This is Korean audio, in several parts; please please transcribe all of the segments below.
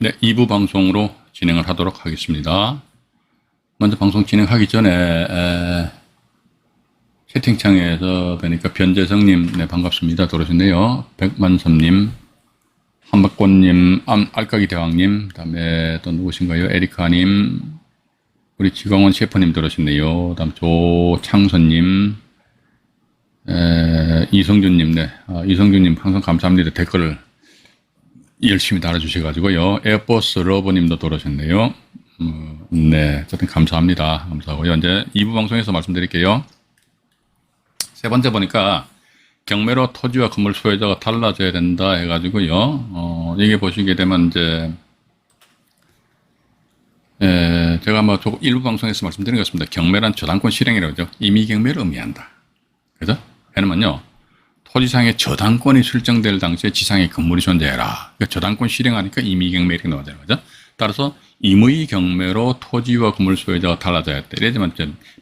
네, 2부 방송으로 진행을 하도록 하겠습니다. 먼저 방송 진행하기 전에 채팅창에서 뵈니까 변재성님, 네, 반갑습니다. 들어오셨네요. 백만섭님, 한박권님, 알까기 대왕님, 그 다음에 또 누구신가요? 에리카님, 우리 지광원 셰퍼님 들어오셨네요. 그 다음 조창선님, 이성준님, 네, 이성준님 항상 감사합니다. 댓글을 열심히 달아주셔가지고요. 에어버스 러버님도 들어오셨네요. 네, 어쨌든 감사합니다. 감사하고요. 이제 2부 방송에서 말씀드릴게요. 세 번째 보니까 경매로 토지와 건물 소유자가 달라져야 된다 해가지고요. 이게 보시게 되면 이제 제가 뭐 일부 방송에서 말씀드린 것 같습니다. 경매란 저당권 실행이라고 하죠. 임의 경매를 의미한다. 그죠? 왜냐면요, 토지상의 저당권이 설정될 당시에 지상의 건물이 존재해라. 그러니까 저당권 실행하니까 임의 경매 이렇게 나오잖아요. 그죠? 따라서 임의 경매로 토지와 건물 소유자가 달라져야 했다. 이래야지만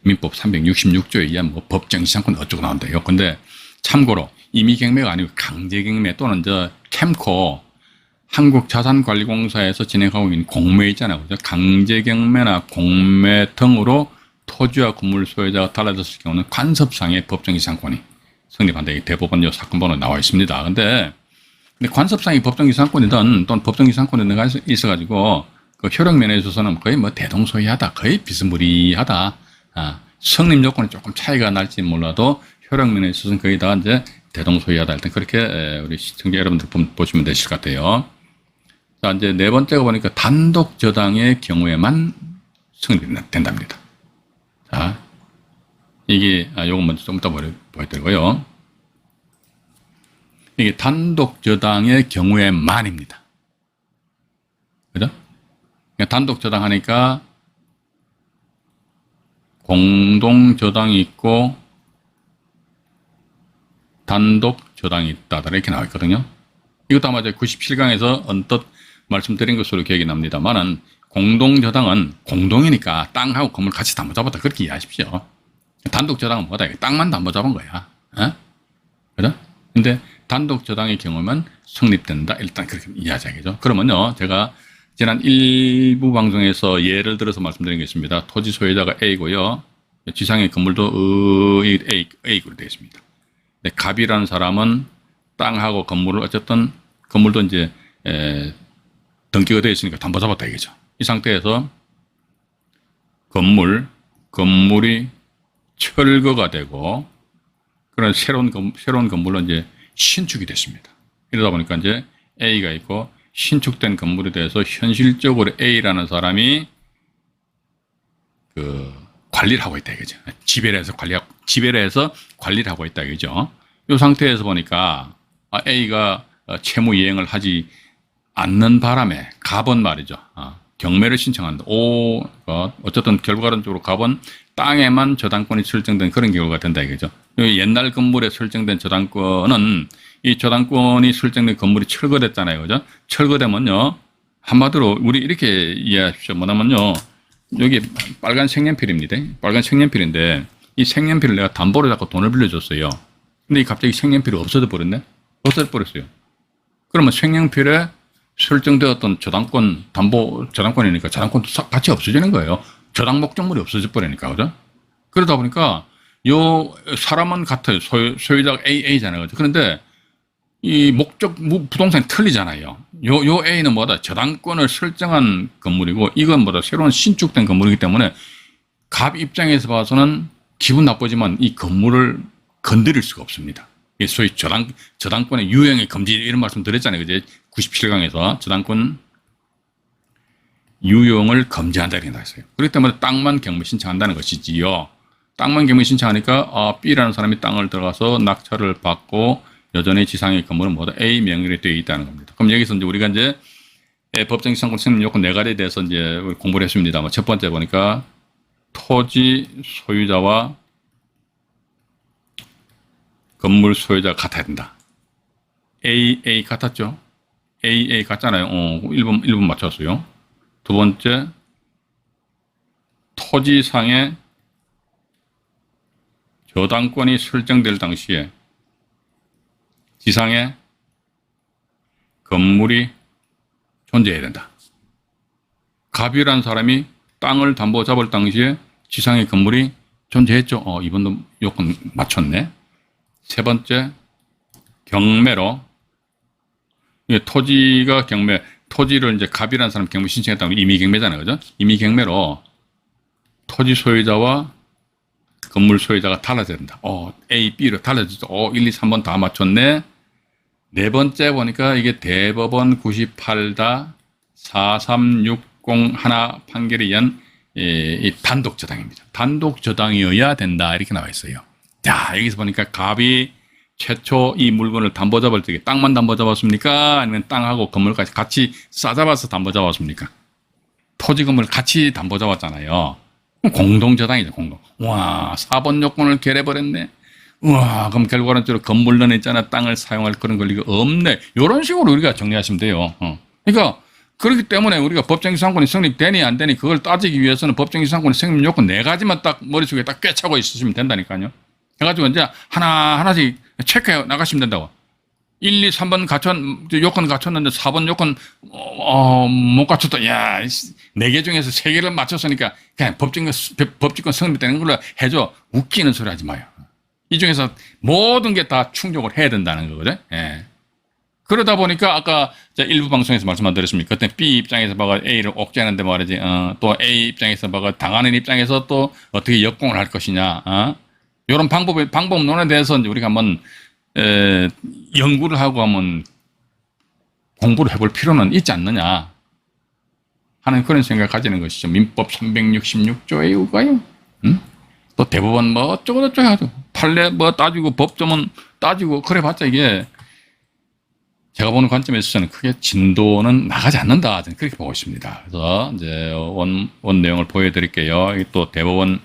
민법 366조에 의한 뭐 법정 지상권 어쩌고 나온대요. 근데 참고로 임의 경매가 아니고 강제 경매 또는 캠코 한국자산관리공사에서 진행하고 있는 공매 있잖아요. 그죠? 강제 경매나 공매 등으로 토지와 건물 소유자가 달라졌을 경우는 관습상의 법정 이상권이 성립한다. 이 대법원 사건 번호 나와 있습니다. 근데 관습상의 법정 이상권이든 또는 법정 이상권이 있어가지고 그 효력면에 있어서는 거의 뭐 대동소이하다, 거의 비스무리하다. 성립 요건이 조금 차이가 날지 몰라도 효력면에 있어서는 거의 다 이제 대동소이하다. 일단 그렇게 우리 시청자 여러분들 보시면 되실 것 같아요. 자, 이제 네 번째가 보니까 단독 저당의 경우에만 성립된답니다. 자, 이게 요거 먼저 좀 이따 보여드리고요. 이게 단독 저당의 경우에만입니다. 그죠? 그러니까 단독 저당하니까 공동 저당이 있고 단독 저당이 있다. 이렇게 나와 있거든요. 이것도 아마 97강에서 언뜻 말씀드린 것으로 기억이 납니다만은 공동 저당은 공동이니까 땅하고 건물 같이 담보 잡았다. 그렇게 이해하십시오. 단독 저당은 뭐다? 땅만 담보 잡은 거야. 그죠? 근데 단독 저당의 경우만 성립된다. 일단 그렇게 이해하자겠죠. 그러면요, 제가 지난 일부 방송에서 예를 들어서 말씀드린 게 있습니다. 토지 소유자가 A고요. 지상의 건물도 A로 되어 있습니다. 갑이라는 사람은 땅하고 건물을 어쨌든 건물도 이제 등기가 되어 있으니까 담보 잡았다 이거죠. 이 상태에서 건물이 철거가 되고 그런 새로운 건물로 이제 신축이 됐습니다. 이러다 보니까 이제 A가 있고 신축된 건물에 대해서 현실적으로 A라는 사람이 관리를 하고 있다 이거죠. 지배를 해서 관리를 하고 있다 이거죠. 이 상태에서 보니까 A가 채무 이행을 하지 않는 바람에 갑은 말이죠. 경매를 신청한다. 어쨌든 결과론적으로 갑은 땅에만 저당권이 설정된 그런 경우가 된다 이거죠. 옛날 건물에 설정된 저당권은 이 저당권이 설정된 건물이 철거됐잖아요. 그죠? 철거되면요, 한마디로 우리 이렇게 이해하십시오. 뭐냐면요, 여기 빨간 색연필입니다. 빨간 색연필인데 이 색연필을 내가 담보로 잡고 돈을 빌려줬어요. 근데 갑자기 색연필이 없어져 버렸네? 없어져 버렸어요. 그러면 색연필에 설정되었던 저당권이니까 저당권도 같이 없어지는 거예요. 저당 목적물이 없어져 버리니까, 그죠? 그러다 보니까 요 사람은 같아요. 소유자가 A잖아요. 그죠? 그런데 이 부동산이 틀리잖아요. 요 A는 뭐다? 저당권을 설정한 건물이고 이건 뭐다? 새로운 신축된 건물이기 때문에 갑 입장에서 봐서는 기분 나쁘지만 이 건물을 건드릴 수가 없습니다. 소위 저당권의 유형의 금지 이런 말씀 드렸잖아요. 그제 97강에서 저당권 유형을 금지한다 이렇게 나왔어요. 그렇기 때문에 땅만 경매 신청한다는 것이지요. 땅만 경매 신청하니까 B라는 사람이 땅을 들어가서 낙찰을 받고 여전히 지상의 건물은 뭐다? A 명의로 되어 있다는 겁니다. 그럼 여기서 이제 우리가 이제 법정 이상권 성립 요건 4가지에 대해서 이제 공부를 했습니다만 첫 번째 보니까 토지 소유자와 건물 소유자가 같아야 된다. A 같았죠? A 같잖아요. 1번 맞췄어요. 두 번째, 토지상의 저당권이 설정될 당시에 지상에 건물이 존재해야 된다. 갑이라는 사람이 땅을 담보 잡을 당시에 지상의 건물이 존재했죠. 이번도 요건 맞췄네. 세 번째, 경매로. 이게 토지가 경매, 토지를 이제 갑이라는 사람 경매 신청했다면 임의 경매잖아요. 그죠? 임의 경매로 토지 소유자와 건물 소유자가 달라져야 된다. A, B로 달라지죠. 1, 2, 3번 다 맞췄네. 네 번째 보니까 이게 대법원 98-4360 하나 판결에 의한 이 단독 저당입니다. 단독 저당이어야 된다. 이렇게 나와 있어요. 자, 여기서 보니까 갑이 최초 이 물건을 담보 잡을 때 땅만 담보 잡았습니까? 아니면 땅하고 건물까지 같이 싸잡아서 담보 잡았습니까? 토지 건물 같이 담보 잡았잖아요. 공동 저당이죠, 공동. 와, 4번 요건을 결해버렸네. 우와, 그럼 결과론적으로 건물론 있잖아. 땅을 사용할 그런 권리가 없네. 이런 식으로 우리가 정리하시면 돼요. 그러니까 그렇기 때문에 우리가 법정기상권이 성립되니 안 되니 그걸 따지기 위해서는 법정기상권의 성립 요건 네 가지만 딱 머릿속에 딱 꿰차고 있으시면 된다니까요. 해가지고 이제 하나하나씩 체크해 나가시면 된다고. 1, 2, 3번 요건 갖췄는데 4번 요건 못 갖췄다. 야, 4개 중에서 3개를 맞췄으니까 그냥 법직권 성립되는 걸로 해줘. 웃기는 소리 하지 마요. 이 중에서 모든 게 다 충족을 해야 된다는 거거든. 예. 그러다 보니까 아까 일부 방송에서 말씀 안 드렸습니까? 그때 B 입장에서 봐가 A를 옥죄하는데 말이지. 또 A 입장에서 봐가 당하는 입장에서 또 어떻게 역공을 할 것이냐. 이런 방법론에 대해서 이제 우리가 한번 연구를 하고 한번 공부를 해볼 필요는 있지 않느냐 하는 그런 생각을 가지는 것이죠. 민법 366조의 이유가요. 또 대법원 뭐 어쩌고저쩌고 하죠. 판례 뭐 따지고 법조문 따지고 그래봤자 이게 제가 보는 관점에서는 크게 진도는 나가지 않는다. 저는 그렇게 보고 있습니다. 그래서 이제 원 내용을 보여드릴게요. 또 대법원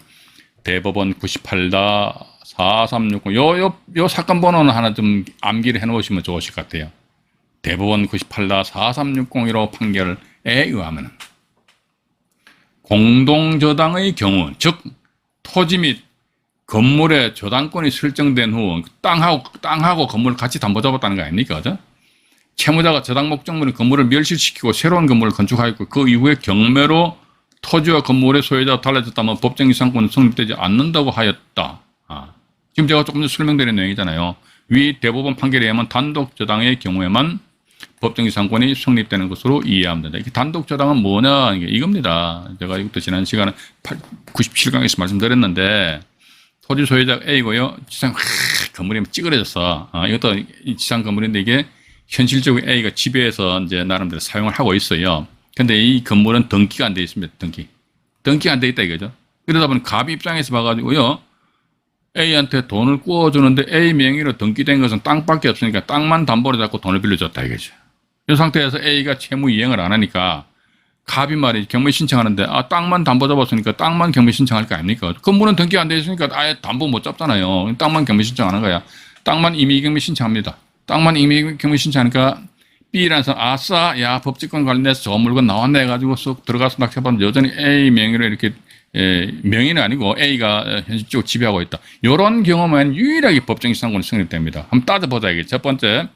98-4360 요 사건 번호는 하나 좀 암기를 해놓으시면 좋으실 것 같아요. 대법원 98-4360으로 판결에 의하면 공동저당의 경우, 즉 토지 및 건물의 저당권이 설정된 후 땅하고 건물을 같이 담보 잡았다는 거 아닙니까? 그죠? 채무자가 저당 목적물인 건물을 멸실시키고 새로운 건물을 건축하였고 그 이후에 경매로 토지와 건물의 소유자가 달라졌다면 법정이상권은 성립되지 않는다고 하였다. 지금 제가 조금 전 설명드린 내용이잖아요. 위 대법원 판결에 의하면 단독 저당의 경우에만 법정이상권이 성립되는 것으로 이해하면 된다. 이게 단독 저당은 뭐냐? 이겁니다. 제가 이것도 지난 시간에 97강에서 말씀드렸는데 토지 소유자 A고요. 지상 건물이 찌그러졌어. 이것도 지상 건물인데 이게 현실적으로 A가 지배해서 이제 나름대로 사용을 하고 있어요. 근데 이 건물은 등기가 안 돼 있습니다. 등기가 안 돼 있다 이거죠. 그러다 보니 갑 입장에서 봐가지고요. A한테 돈을 구워주는데 A 명의로 등기된 것은 땅밖에 없으니까 땅만 담보로 잡고 돈을 빌려줬다 이거죠. 이 상태에서 A가 채무 이행을 안 하니까 갑이 말이지 경매 신청하는데 땅만 담보 잡았으니까 땅만 경매 신청할 거 아닙니까? 건물은 등기가 안 돼 있으니까 아예 담보 못 잡잖아요. 땅만 경매 신청하는 거야. 땅만 임의 경매 신청합니다. 땅만 임의 경매 신청하니까 B라는 사람 아싸 야 법직권 관련해서 저 물건 나왔네 해가지고 쏙 들어가서 막 해봤는데 여전히 A 명의로 이렇게 명의는 아니고 A가 현실적으로 지배하고 있다. 이런 경우만 유일하게 법정이상권이 성립됩니다. 한번 따져보자 이게. 첫 번째,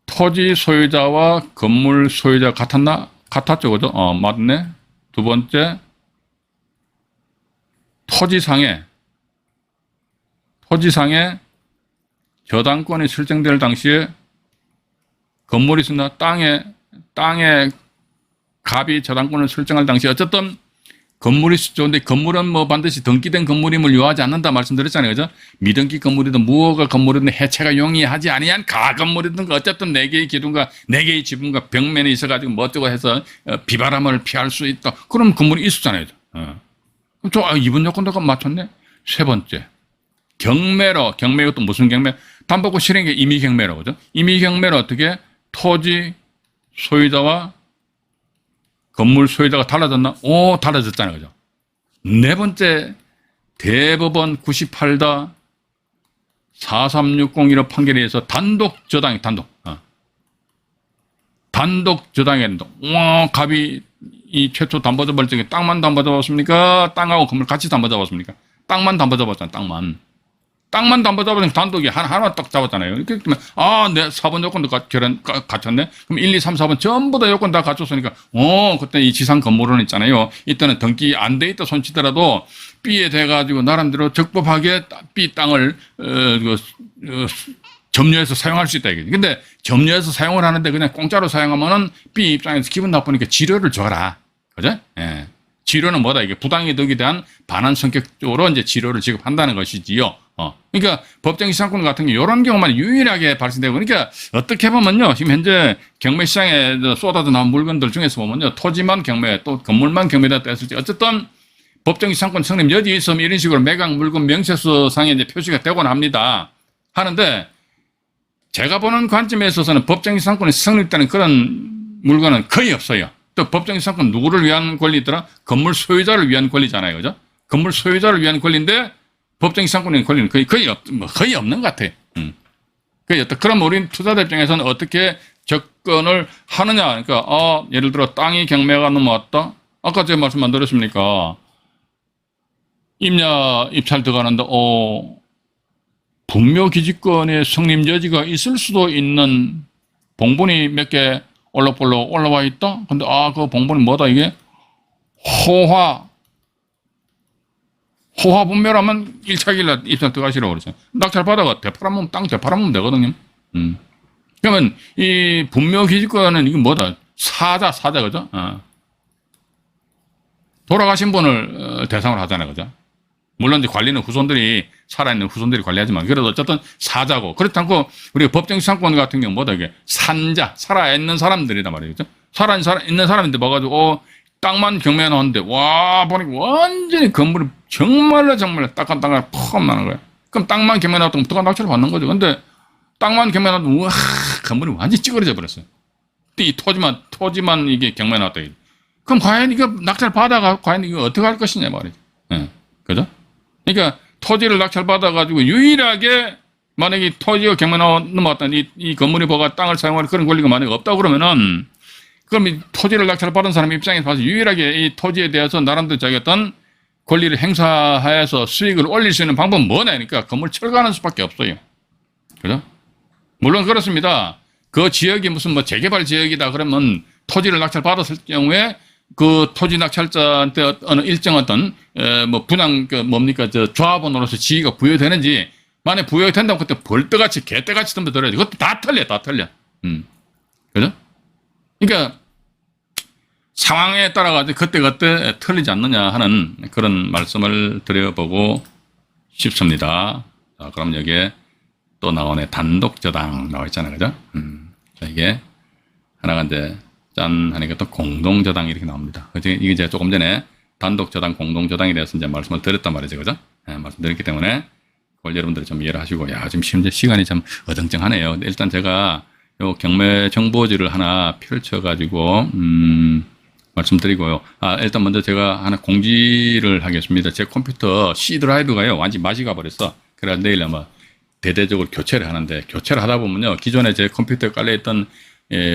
토지 소유자와 건물 소유자가 같았나? 같았죠, 그죠? 맞네. 두 번째, 토지상에 저당권이 설정될 당시에 건물이 있었나? 땅에 갑이 저당권을 설정할 당시 어쨌든 건물이 좋은데 건물은 뭐 반드시 등기된 건물임을 요하지 않는다 말씀드렸잖아요. 그죠? 미등기 건물이든 무허가 건물이든 해체가 용이하지 아니한 가건물이든 어쨌든 4개의 기둥과 4개의 지붕과 벽면에 있어가지고 뭐 어쩌고 해서 비바람을 피할 수 있다. 그럼 건물이 있었잖아요. 그럼 이번 요건도 맞췄네. 세 번째, 경매로, 이것도 무슨 경매? 담보권 실행의 임의 경매로, 그죠? 임의 경매로 어떻게 토지 소유자와 건물 소유자가 달라졌나? 달라졌잖아요. 그죠? 네 번째, 대법원 98-4360 판결에 의해서 단독 저당이, 단독 저당이 된다. 갑이 이 최초 담보 잡을 적에 땅만 담보 잡았습니까? 땅하고 건물 같이 담보 잡았습니까? 땅만 담보 잡았잖아요. 땅만. 땅만 담보 잡으면 단독이 하나 딱 잡았잖아요. 이렇게 되면, 내 4번 요건도 갖췄네? 그럼 1, 2, 3, 4번 전부 다 요건 다 갖췄으니까, 그때 이 지상 건물원 있잖아요. 이때는 등기 안 돼 있다 손치더라도 B에 돼가지고 나름대로 적법하게 B 땅을, 점유해서 사용할 수 있다. 이거지. 근데 점유해서 사용을 하는데 그냥 공짜로 사용하면은 B 입장에서 기분 나쁘니까 지료를 줘라. 그죠? 예. 지료는 뭐다? 이게 부당이득에 대한 반환 성격적으로 이제 지료를 지급한다는 것이지요. 그러니까 법정시장권 같은 경우 이런 경우만 유일하게 발생되고, 그러니까 어떻게 보면요, 지금 현재 경매시장에 쏟아져 나온 물건들 중에서 보면요, 토지만 경매, 또 건물만 경매됐다 했을 때 어쨌든 법정시장권 성립 여지에 있으면 이런 식으로 매각 물건 명세서상에 이제 표시가 되곤 합니다. 하는데 제가 보는 관점에 있어서는 법정시장권이 성립되는 그런 물건은 거의 없어요. 또 법정시장권 누구를 위한 권리더라? 건물 소유자를 위한 권리잖아요. 그죠? 건물 소유자를 위한 권리인데 법정시장권의 권리는 거의 없는 것 같아요. 그럼 우리 투자자 입장에서는 어떻게 접근을 하느냐. 그러니까, 예를 들어 땅이 경매가 넘어왔다. 아까 제가 말씀 안 드렸습니까? 임야 입찰 들어가는데, 분묘기지권의 성립 여지가 있을 수도 있는 봉본이 몇 개 올라볼로 올라와 있다? 근데, 그 봉본이 뭐다, 이게? 호화 분묘라면 1차 길날 입찰 들어가시라고 그러죠. 낙찰 받아가 되팔아먹으면 땅 되팔아먹으면 되거든요. 그러면 이 분묘기지권은 이게 뭐다? 사자, 그죠? 돌아가신 분을 대상으로 하잖아요. 그죠? 물론 이제 관리는 살아있는 후손들이 관리하지만, 그래도 어쨌든 사자고, 그렇지 않고, 우리가 법정시장권 같은 경우 뭐다, 이게 산자, 살아있는 사람들이란 말이죠. 살아있는 사람인데 봐가지고, 땅만 경매해 놓았는데, 와, 보니까 완전히 건물이 정말로 따끈따끈하게 퍽 나는 거야. 그럼 땅만 경매해 놨다면 어떡한 낙찰을 받는 거죠. 근데 땅만 경매해 놨다면, 우와, 건물이 완전히 찌그러져 버렸어요. 이 토지만 이게 경매해 놨다. 그럼 과연 이거 낙찰 받아가, 과연 이거 어떻게 할 것이냐 말이죠. 그죠? 그러니까 토지를 낙찰 받아가지고 유일하게 만약에 토지가 경매 넘어왔다, 이 건물이 뭐가 땅을 사용하는 그런 권리가 만약에 없다고 그러면은, 그럼 이 토지를 낙찰 받은 사람 입장에서 봐서 유일하게 이 토지에 대해서 나름대로 자기가 어떤 권리를 행사해서 수익을 올릴 수 있는 방법은 뭐냐? 그러니까 건물 철거하는 수밖에 없어요. 그죠? 물론 그렇습니다. 그 지역이 무슨 재개발 지역이다 그러면 토지를 낙찰 받았을 경우에 그 토지 낙찰자한테 어느 일정 어떤 분양 조합원으로서 지위가 부여되는지, 만약 부여가 된다면 그때 벌떼같이 개떼같이 덤벼들어야지. 그것도 다 틀려. 그죠? 그러니까 상황에 따라가지고 그때 틀리지 않느냐 하는 그런 말씀을 드려보고 싶습니다. 자, 그럼 여기에 또 나오네. 단독저당 나와 있잖아요. 그죠? 자, 이게 하나가 이제 짠 하니까 또 공동저당이 이렇게 나옵니다. 이게 제가 조금 전에 단독저당, 공동저당에 대해서 이제 말씀을 드렸단 말이죠. 그죠? 말씀드렸기 때문에 그걸 여러분들이 좀 이해를 하시고, 지금 현재 시간이 참 어정쩡하네요. 일단 제가 요 경매 정보지를 하나 펼쳐가지고, 말씀드리고요. 일단 먼저 제가 하나 공지를 하겠습니다. 제 컴퓨터 C 드라이브가요, 완전히 맛이 가버렸어. 그래서 내일 아마 대대적으로 교체를 하는데, 교체를 하다 보면요, 기존에 제 컴퓨터에 깔려있던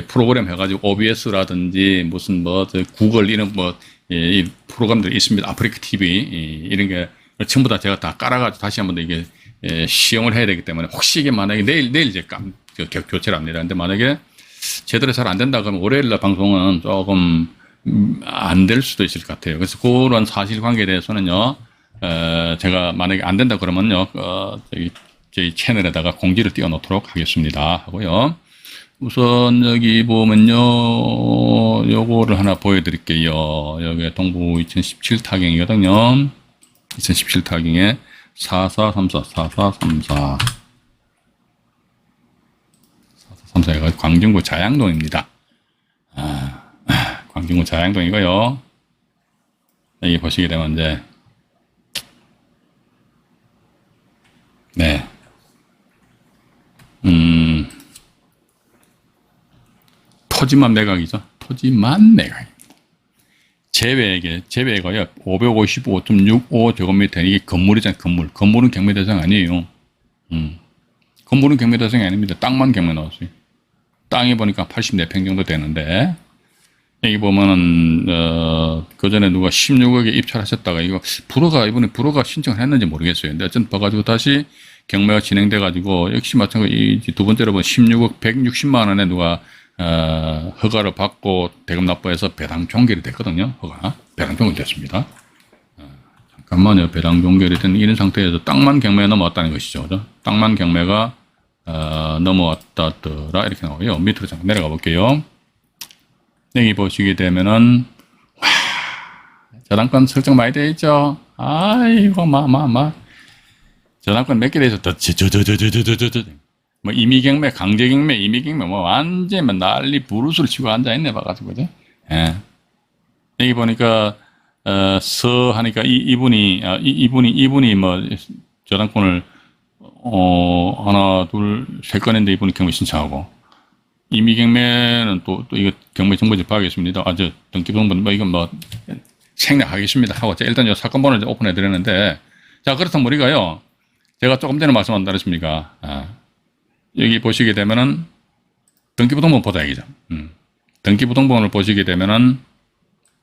프로그램 해가지고 OBS라든지 무슨 구글 이런 이 프로그램들이 있습니다. 아프리카 TV 이런 게 전부 다 제가 다 깔아가지고 다시 한번 이게 시험을 해야 되기 때문에, 혹시 이게 만약에 내일 이제 교체를 합니다. 근데 만약에 제대로 잘 안 된다 그러면 월요일날 방송은 조금 안 될 수도 있을 것 같아요. 그래서 그런 사실관계에 대해서는요, 제가 만약에 안 된다 그러면요, 저희 채널에다가 공지를 띄워놓도록 하겠습니다. 하고요. 우선 여기 보면요, 요거를 하나 보여드릴게요. 여기 동부 2017 타경이거든요. 2017 타경에 4434 4434가 광진구 자양동입니다. 광진구 자양동이고요. 여기 보시게 되면 이제 네, 토지만 매각이죠. 토지만 매각. 제외가요 555.65제곱미터. 이게 건물이잖아요. 건물은 경매 대상 아니에요. 건물은 경매 대상이 아닙니다. 땅만 경매 나왔어요. 땅이 보니까 84평 정도 되는데, 여기 보면은 그 전에 누가 16억에 입찰하셨다가 이번에 불허가 신청을 했는지 모르겠어요. 근데 어쨌든 봐가지고 다시 경매가 진행돼 가지고 역시 마찬가지 두 번째로 보면 16억 160만 원에 누가 허가를 받고 대금 납부해서 배당 종결이 됐거든요. 허가 배당 종결됐습니다. 잠깐만요. 배당 종결이 된 이런 상태에서 땅만 경매에 넘어왔다는 것이죠. 그죠? 땅만 경매가 넘어왔다더라 이렇게 나오고요. 밑으로 잠깐 내려가 볼게요. 여기 보시게 되면은 와, 저당권 설정 많이 되어 있죠. 아이고 저당권 몇 개 돼서 뭐 임의경매, 강제경매, 임의경매 뭐 완전 난리 부르스를 치고 앉아 있네 봐가지고 그죠? 예. 여기 보니까 서 하니까 이분이 뭐 저당권을 하나 둘 세 건인데 이분이 경매 신청하고 임의경매는 또 이거 경매 정보 접하겠습니다. 저 등기부등본 뭐 이건 뭐 생략하겠습니다 하고 일단 이 사건 번호를 오픈해 드렸는데 자 그렇다면 우리가요 제가 조금 전에 말씀한다 그랬습니까? 여기 보시게 되면은 등기부등본 보다 얘기죠. 등기부등본을 보시게 되면은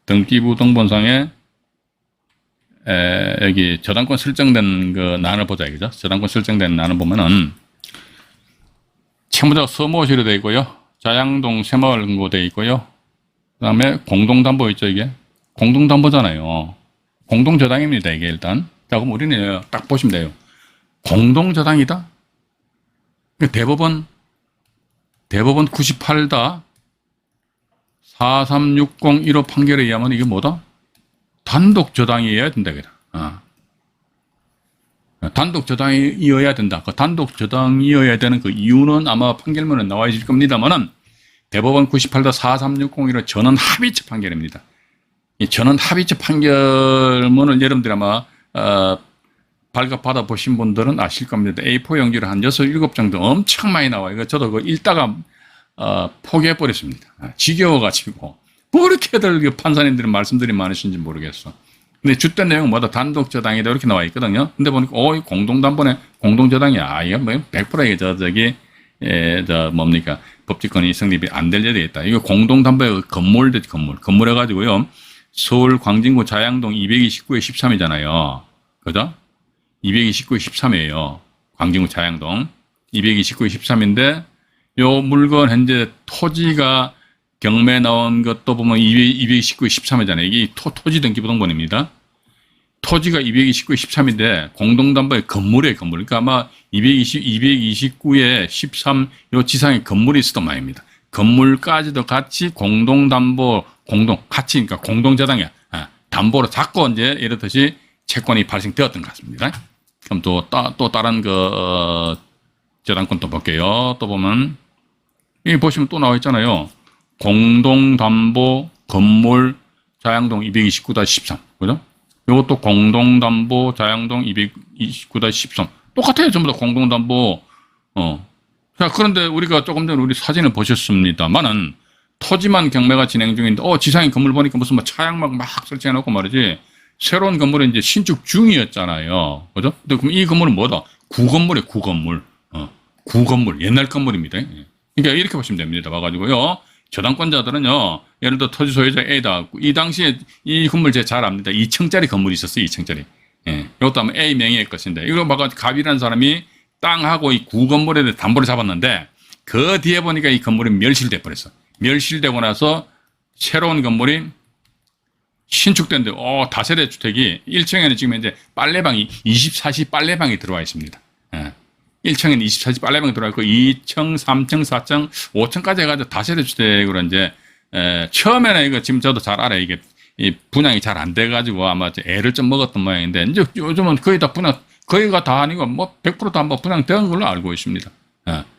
등기부등본상에 여기 저당권 설정된 그 난을 보자 이거죠. 저당권 설정된 난을 보면은 채무자가 서모시로 되어 있고요. 자양동 새마을 금고 되어 있고요. 그 다음에 공동담보 있죠 이게. 공동담보잖아요. 공동저당입니다 이게 일단. 자 그럼 우리는 딱 보시면 돼요. 공동저당이다. 대법원 98다 43601호 판결에 의하면 이게 뭐다? 단독저당이어야 된다. 단독저당이어야 된다. 그 단독저당이어야 되는 그 이유는 아마 판결문에 나와 있을 겁니다만은 대법원 98다 43601호 전원합의체 판결입니다. 이 전원합의체 판결문을 여러분들이 아마 발급받아 보신 분들은 아실 겁니다. A4 용지를 한 6, 7장 정도 엄청 많이 나와요. 이거 저도 그거 읽다가 포기해 버렸습니다. 지겨워가지고 뭐 이렇게들 판사님들이 말씀들이 많으신지 모르겠어. 근데 주된 내용은 뭐다 단독저당이다 이렇게 나와 있거든요. 근데 보니까 공동담보네 공동저당이야. 이거 뭐 100% 이게 뭡니까 법직권이 성립이 안 될 예정이 있다. 이거 공동담보의 건물 해가지고요. 서울 광진구 자양동 229에 13이잖아요. 그죠? 229에 13이에요. 광진구 자양동 229에 13인데 요 물건 현재 토지가 경매 나온 것도 보면 229에 13이잖아요. 이게 토지 등기부등본입니다. 토지가 229에 13인데 공동담보의 건물이에요. 건물. 그러니까 아마 229에 13 요 지상에 건물이 있었던 모양입니다. 건물까지도 같이 공동담보 같이 그러니까 공동저당이야. 담보로 잡고 이제 이렇듯이 채권이 발생되었던 것 같습니다. 그럼 또 다른 저당권 또 볼게요. 또 보면 여기 보시면 또 나와 있잖아요. 공동담보 건물 자양동 229-13 그죠? 이것도 공동담보 자양동 229-13 똑같아요. 전부 다 공동담보. 자 그런데 우리가 조금 전에 우리 사진을 보셨습니다만은 토지만 경매가 진행 중인데 지상에 건물 보니까 무슨 뭐 차양막 막 설치해놓고 말이지. 새로운 건물은 이제 신축 중이었잖아요. 그죠? 근데 그럼 이 건물은 뭐다? 구건물이에요, 구건물. 구건물. 옛날 건물입니다. 그러니까 이렇게 보시면 됩니다. 봐가지고요. 저당권자들은요, 예를 들어 토지 소유자 A다. 이 당시에 이 건물 제가 잘 압니다. 2층짜리 건물이 있었어요, 2층짜리. 이것도 아마 A 명의의 것인데, 이거 봐가지고 갑이라는 사람이 땅하고 이 구건물에 대해 담보를 잡았는데, 그 뒤에 보니까 이 건물이 멸실돼 버렸어. 멸실되고 나서 새로운 건물이 신축된데, 다세대 주택이 1층에는 지금 이제 빨래방이 24시 빨래방이 들어와 있습니다. 1층에는 24시 빨래방이 들어와 있고 2층, 3층, 4층, 5층까지 해가지고 다세대 주택으로 이제 처음에는 이거 지금 저도 잘 알아요. 이게 이 분양이 잘 안 돼가지고 아마 애를 좀 먹었던 모양인데 이제 요즘은 거의 다 거의가 다 아니고 뭐 100% 다 뭐 분양된 걸로 알고 있습니다.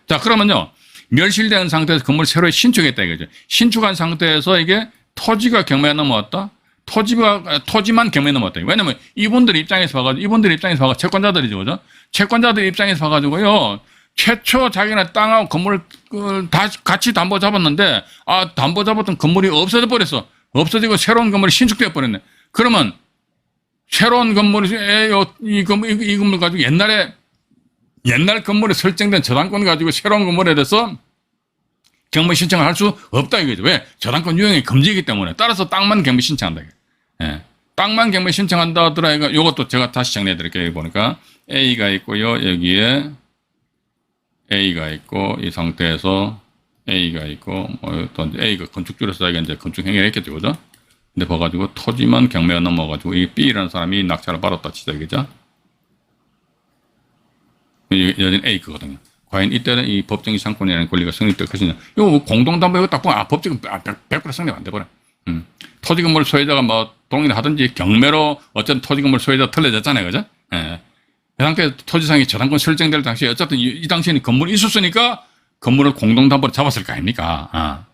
자 그러면요 멸실된 상태에서 건물 새로 신축했다 이거죠. 신축한 상태에서 이게 토지가 경매에 넘어왔다. 토지만 경매에 넘어왔다. 왜냐면 이분들 입장에서 봐가지고 채권자들이죠, 그죠? 채권자들 입장에서 봐가지고요. 최초 자기네 땅하고 건물을 다 같이 담보 잡았는데 담보 잡았던 건물이 없어져 버렸어. 없어지고 새로운 건물이 신축되어 버렸네. 그러면 새로운 건물이 이 건물 가지고 옛날 건물에 설정된 저당권 가지고 새로운 건물에 대해서 경매 신청을 할 수 없다 이거죠. 왜? 저당권 유형이 금지이기 때문에. 따라서 땅만 경매 신청한다. 땅만 경매 신청한다 하더라. 이것도 제가 다시 정리해 드릴게요. 보니까 A가 있고요. 여기에 A가 있고 이 상태에서 A가 있고 또 A가 건축주로서 자기가 이제 건축 행위를 했겠죠, 그죠? 근데 봐가지고 토지만 경매가 넘어가지고 이 B라는 사람이 낙찰을 받았다 치자, 그죠? 여전히 A 거거든요. 과연 이때는 이 법정이 상권이라는 권리가 성립될 것이냐? 이거 공동담보 이거 딱 보면 법정은 100% 성립 안 돼버려. 토지 건물 소유자가 뭐 동의를 하든지 경매로 어쨌든 토지 건물 소유자 틀려졌잖아요, 그죠? 예. 그 상태에서 토지상의 저당권 설정될 당시에 어쨌든 이 당시에는 건물이 있었으니까 건물을 공동담보로 잡았을 거 아닙니까?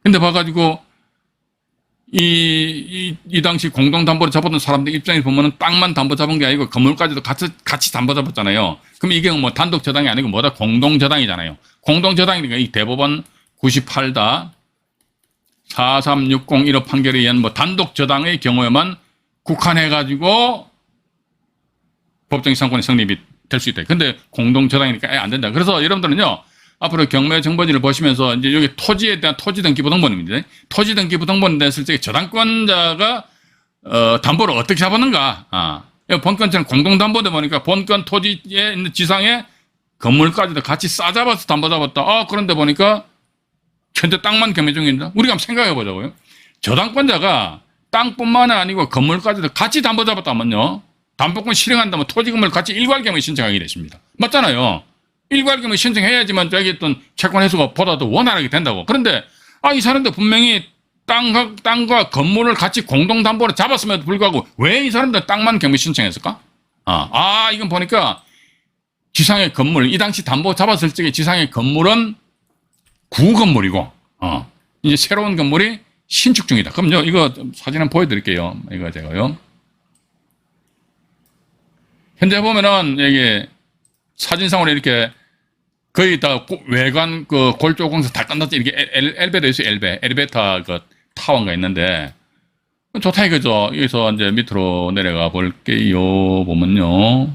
근데 봐가지고 이 당시 공동담보로 잡았던 사람들 입장에서 보면은 땅만 담보 잡은 게 아니고 건물까지도 같이 담보 잡았잖아요. 그럼 이게 뭐 단독 저당이 아니고 뭐다? 공동 저당이잖아요. 공동 저당이니까 이 대법원 98다 4360 1호 판결에 의한 뭐 단독 저당의 경우에만 국한해가지고 법정 상권이 성립이 될 수 있다. 근데 공동 저당이니까 안 된다. 그래서 여러분들은요, 앞으로 경매 정보지를 보시면서 이제 여기 토지에 대한 토지 등기 부등본입니다. 토지 등기 부등본에 대해서 저당권자가 담보를 어떻게 잡았는가? 본건처럼 공동 담보다 보니까 본건 토지에 있는 지상에 건물까지도 같이 싸잡아서 담보 잡았다. 그런데 보니까 현재 땅만 경매 중입니다. 우리가 한번 생각해 보자고요. 저당권자가 땅뿐만 아니고 건물까지도 같이 담보 잡았다면요, 담보권 실행한다면 토지 건물 같이 일괄경매 신청하게 되십니다. 맞잖아요. 일괄경매 신청해야지만 저기 어떤 채권 회수가 보다 더 원활하게 된다고. 그런데 이 사람들 분명히 땅과 건물을 같이 공동담보로 잡았음에도 불구하고 왜 이 사람들 땅만 경매 신청했을까? 이건 보니까 지상의 건물, 이 당시 담보 잡았을 적에 지상의 건물은 구건물이고 이제 새로운 건물이 신축 중이다. 그럼요, 이거 사진 한번 보여드릴게요. 이거 제가요. 현재 보면은 이게 사진상으로 이렇게 거의 다 외관 그 골조 공사 다 끝났지. 이렇게 엘베도 있어요. 엘리베이터 그 타워가 있는데 좋다 이거죠. 여기서 이제 밑으로 내려가 볼게요. 보면요,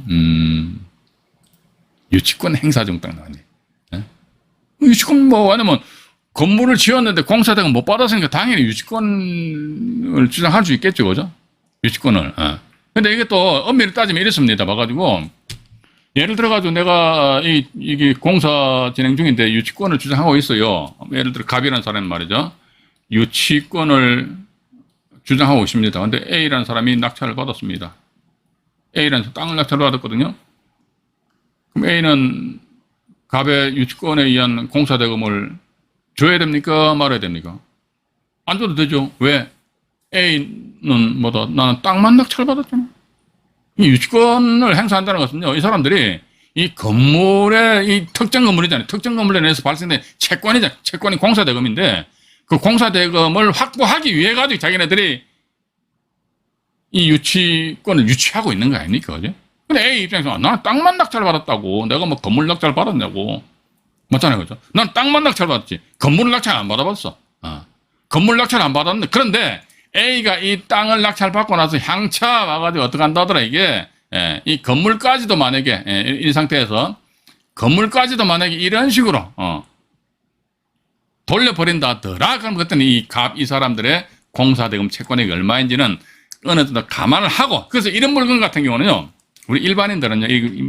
유치권 행사 중 딱 나왔네. 유치권 뭐 아니면 건물을 지었는데 공사대금 못 받았으니까 당연히 유치권을 주장할 수 있겠죠, 그죠? 유치권을. 근데 이게 또 엄밀히 따지면 이렇습니다. 봐가지고 예를 들어가지고 내가 이게 공사 진행 중인데 유치권을 주장하고 있어요. 예를 들어 갑이라는 사람은 말이죠, 유치권을 주장하고 있습니다. 근데 A라는 사람이 낙찰을 받았습니다. A라는 땅을 낙찰을 받았거든요. 그럼 A는 갑의 유치권에 의한 공사 대금을 줘야 됩니까? 말아야 됩니까? 안 줘도 되죠. 왜? A는 뭐다? 나는 땅만 낙찰 받았잖아. 이 유치권을 행사한다는 것은요, 이 사람들이 이 건물의 이 특정 건물이잖아요. 특정 건물에 대해서 발생된 채권이잖아요. 채권이 공사대금인데 그 공사대금을 확보하기 위해 가지고 자기네들이 이 유치권을 유치하고 있는 거 아닙니까? 그죠? 근데 A 입장에서 나는 땅만 낙찰 받았다고. 내가 뭐 건물 낙찰 받았냐고. 맞잖아요. 그죠? 난 땅만 낙찰 받았지. 건물을 낙찰 안 받아봤어. 건물 낙찰 안 받았는데, 그런데 A가 이 땅을 낙찰 받고 나서 향차 와가지고 어떻게 한다더라, 이게. 이 건물까지도 만약에, 이 상태에서 건물까지도 만약에 이런 식으로, 돌려버린다더라. 그럼 그때는 이 사람들의 공사대금 채권액이 얼마인지는 어느 정도 감안을 하고, 그래서 이런 물건 같은 경우는요, 우리 일반인들은요,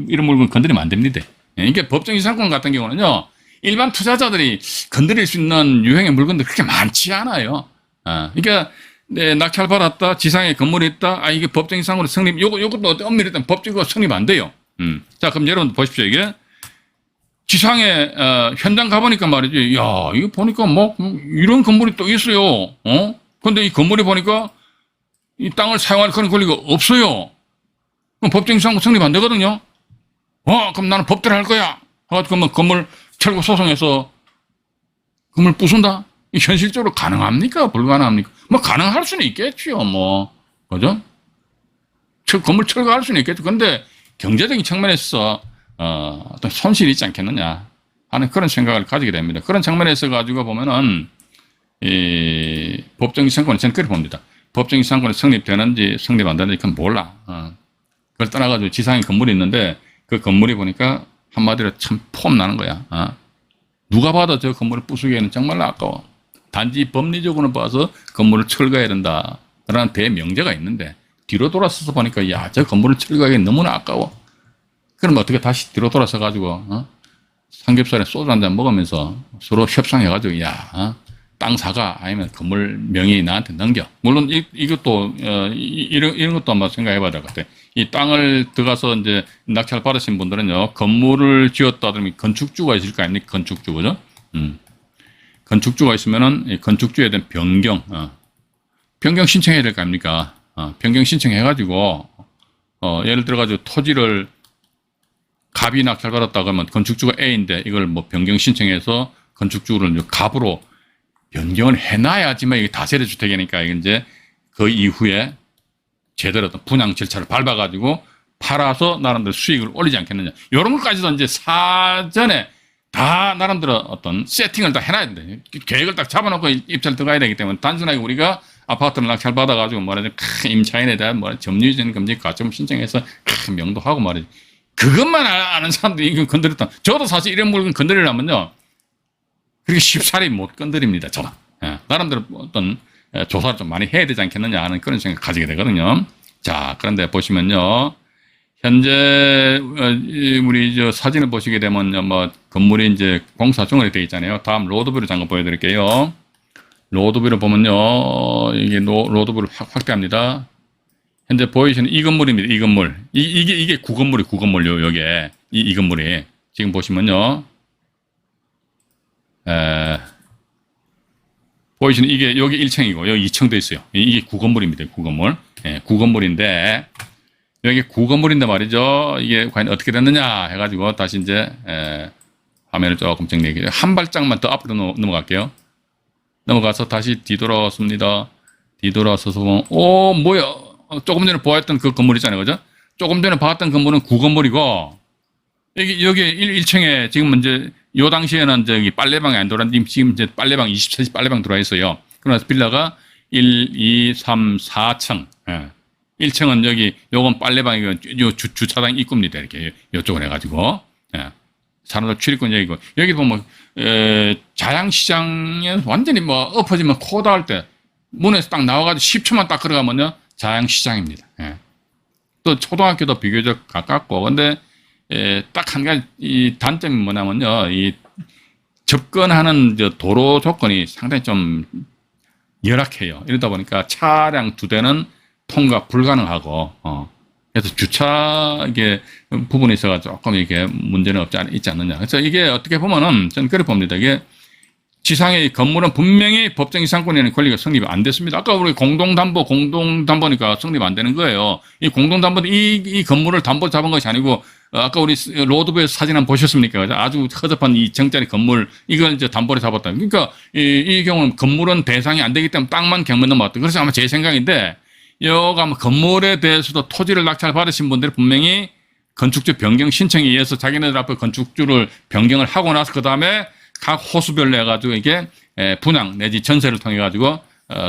이런 물건 건드리면 안 됩니다. 이게 법정이상권 같은 경우는요, 일반 투자자들이 건드릴 수 있는 유형의 물건들이 그렇게 많지 않아요. 그러니까, 낙찰 받았다, 지상에 건물이 있다, 이게 법정이상으로 성립, 요것도 엄밀히 따면 법적으로 성립 안 돼요. 자, 그럼 여러분 보십시오. 이게 지상에, 현장 가보니까 말이지, 야, 이거 보니까 뭐, 이런 건물이 또 있어요. 근데 이 건물이 보니까 이 땅을 사용할 그런 권리가 없어요. 그럼 법정이상권 성립 안 되거든요. 그럼 나는 법대로 할 거야. 그러면 건물 철거 소송해서 건물 부순다? 현실적으로 가능합니까? 불가능합니까? 뭐 가능할 수는 있겠죠. 뭐, 그죠? 건물 철거할 수는 있겠죠. 근데 경제적인 측면에서 어떤 손실이 있지 않겠느냐 하는 그런 생각을 가지게 됩니다. 그런 측면에서 가지고 보면은 이 법정이상권은 저는 그렇게 봅니다. 법정이상권이 성립되는지 성립 안 되는지 그건 몰라. 그걸 떠나가지고 지상에 건물이 있는데 그 건물이 보니까 한마디로 참 폼 나는 거야. 누가 봐도 저 건물을 부수기에는 정말 아까워. 단지 법리적으로 봐서 건물을 철거해야 된다 라는 대명제가 있는데 뒤로 돌아서서 보니까 야, 저 건물을 철거하기엔 너무나 아까워. 그럼 어떻게 다시 뒤로 돌아서 가지고 삼겹살에 소주 한 잔 먹으면서 서로 협상해가지고 땅 사가 아니면 건물 명의 나한테 넘겨. 물론 이것도 이런 것도 한번 생각해봐야 될 것 같아. 이 땅을 들어가서 이제 낙찰 받으신 분들은요, 건물을 지었다 그러면 건축주가 있을 거 아닙니까? 건축주, 그죠? 건축주가 있으면은 이 건축주에 대한 변경 신청해야 될 거 아닙니까? 변경 신청해가지고 예를 들어가지고 토지를 갑이 낙찰받았다 그러면 건축주가 A인데 이걸 뭐 변경 신청해서 건축주를 갑으로 변경을 해놔야지만 이게 다세대 주택이니까 이제 그 이후에 제대로 어떤 분양 절차를 밟아가지고 팔아서 나름대로 수익을 올리지 않겠느냐. 이런 것까지도 이제 사전에 다 나름대로 어떤 세팅을 다 해놔야 돼. 계획을 딱 잡아놓고 입찰 들어가야 되기 때문에 단순하게 우리가 아파트를 낙찰 받아가지고 말하자 임차인에 대한 점유이전 금지 가점 신청해서 명도하고 말이지. 그것만 아는 사람들이 이건 건드렸다. 저도 사실 이런 물건 건드리려면요. 그렇게 쉽사리 못 건드립니다. 저는. 나름대로 어떤 조사를 좀 많이 해야 되지 않겠느냐 하는 그런 생각 가지게 되거든요. 자, 그런데 보시면요. 현재 우리 저 사진을 보시게 되면요. 뭐 건물이 이제 공사 중으로 되어 있잖아요. 다음 로드뷰를 잠깐 보여드릴게요. 로드뷰를 보면요. 이게 로드뷰를 확대합니다. 현재 보이시는 이 건물입니다. 이 건물. 이게 구건물이요. 요게. 이 건물이. 지금 보시면요. 보이시는 이게 여기 1층이고 여기 2층도 있어요. 이게 구건물입니다. 구건물. 구건물인데 여기 구건물인데 말이죠. 이게 과연 어떻게 됐느냐 해가지고 다시 이제 화면을 조금 정리해. 한 발짝만 더 앞으로 넘어갈게요. 넘어가서 다시 뒤돌아왔습니다. 뒤돌아서서 보면 뭐야. 조금 전에 보았던 그 건물 있잖아요. 그죠? 조금 전에 봤던 건물은 구건물이고 여기 1층에 지금 이제 요 당시에는 저기 빨래방이 안 돌았는데 지금 이제 빨래방 24시 빨래방 들어와 있어요. 그러나 빌라가 1, 2, 3, 4층. 1층은 여기 요건 빨래방이고 요 주차장 입구입니다. 이렇게 요쪽으로 해가지고 사람들 출입구역이고 여기 보면 자양시장에 완전히 뭐 엎어지면 코다할 때 문에서 딱 나와가지고 10초만 딱 걸어가면요 자양시장입니다. 또 초등학교도 비교적 가깝고 근데 딱 한 가지 이 단점이 뭐냐면요 이 접근하는 도로 조건이 상당히 좀 열악해요. 이러다 보니까 차량 2대는 통과 불가능하고 그래서 주차 이게 부분에 있어가 조금 이게 문제는 있지 않느냐. 그래서 이게 어떻게 보면은 저는 그렇게 봅니다. 이게 지상의 건물은 분명히 법정 이상권이라는 권리가 성립이 안 됐습니다. 아까 우리 공동담보니까 성립 안 되는 거예요. 이 공동담보는 이 건물을 담보 잡은 것이 아니고 아까 우리 로드뷰에서 사진 한번 보셨습니까? 아주 허접한 이 정짜리 건물 이걸 이제 담보를 잡았다. 그러니까 이 경우는 건물은 대상이 안 되기 때문에 땅만 경매 넘어왔다. 그래서 아마 제 생각인데 여기 아마 건물에 대해서도 토지를 낙찰 받으신 분들이 분명히 건축주 변경 신청에 의해서 자기네들 앞에 건축주를 변경을 하고 나서 그 다음에 각 호수별로 해가지고 이게 분양 내지 전세를 통해 가지고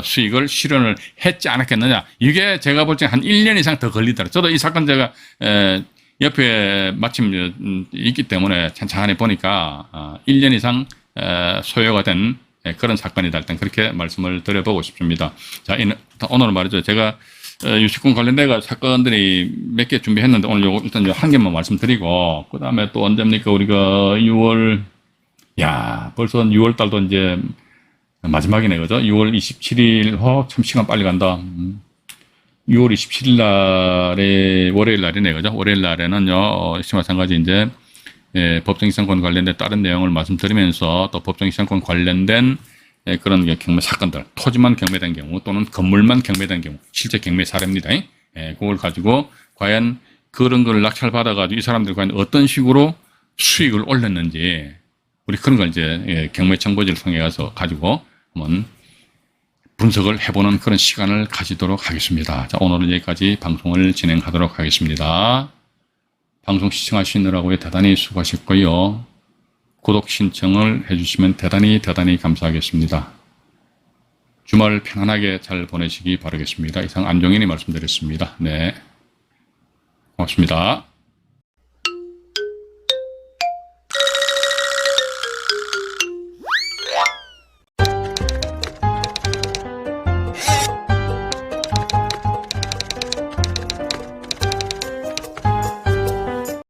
수익을 실현을 했지 않았겠느냐. 이게 제가 볼 때 한 1년 이상 더 걸리더라. 저도 이 사건 제가 옆에 마침 있기 때문에 찬찬히 보니까 1년 이상 소요가 된 그런 사건이다. 일단 그렇게 말씀을 드려보고 싶습니다. 자, 오늘 말이죠. 제가 유치권 관련된 사건들이 몇 개 준비했는데 오늘 요거 일단 한 개만 말씀드리고 그 다음에 또 언제입니까? 우리가 6월 벌써 6월 달도 이제 마지막이네, 그죠? 6월 27일, 참 시간 빨리 간다. 6월 27일 날에, 월요일 날이네, 그죠? 월요일 날에는요, 역시 마찬가지 이제, 법정이상권 관련된 다른 내용을 말씀드리면서 또 법정이상권 관련된 그런 경매 사건들, 토지만 경매된 경우 또는 건물만 경매된 경우, 실제 경매 사례입니다. 그걸 가지고 과연 그런 걸 낙찰받아가지고 이 사람들이 과연 어떤 식으로 수익을 올렸는지, 우리 그런 걸 이제 경매 청구지를 통해 가지고 한번 분석을 해보는 그런 시간을 가지도록 하겠습니다. 자, 오늘은 여기까지 방송을 진행하도록 하겠습니다. 방송 시청하시느라고 대단히 수고하셨고요. 구독 신청을 해주시면 대단히 감사하겠습니다. 주말 편안하게 잘 보내시기 바라겠습니다. 이상 안종인이 말씀드렸습니다. 네, 고맙습니다.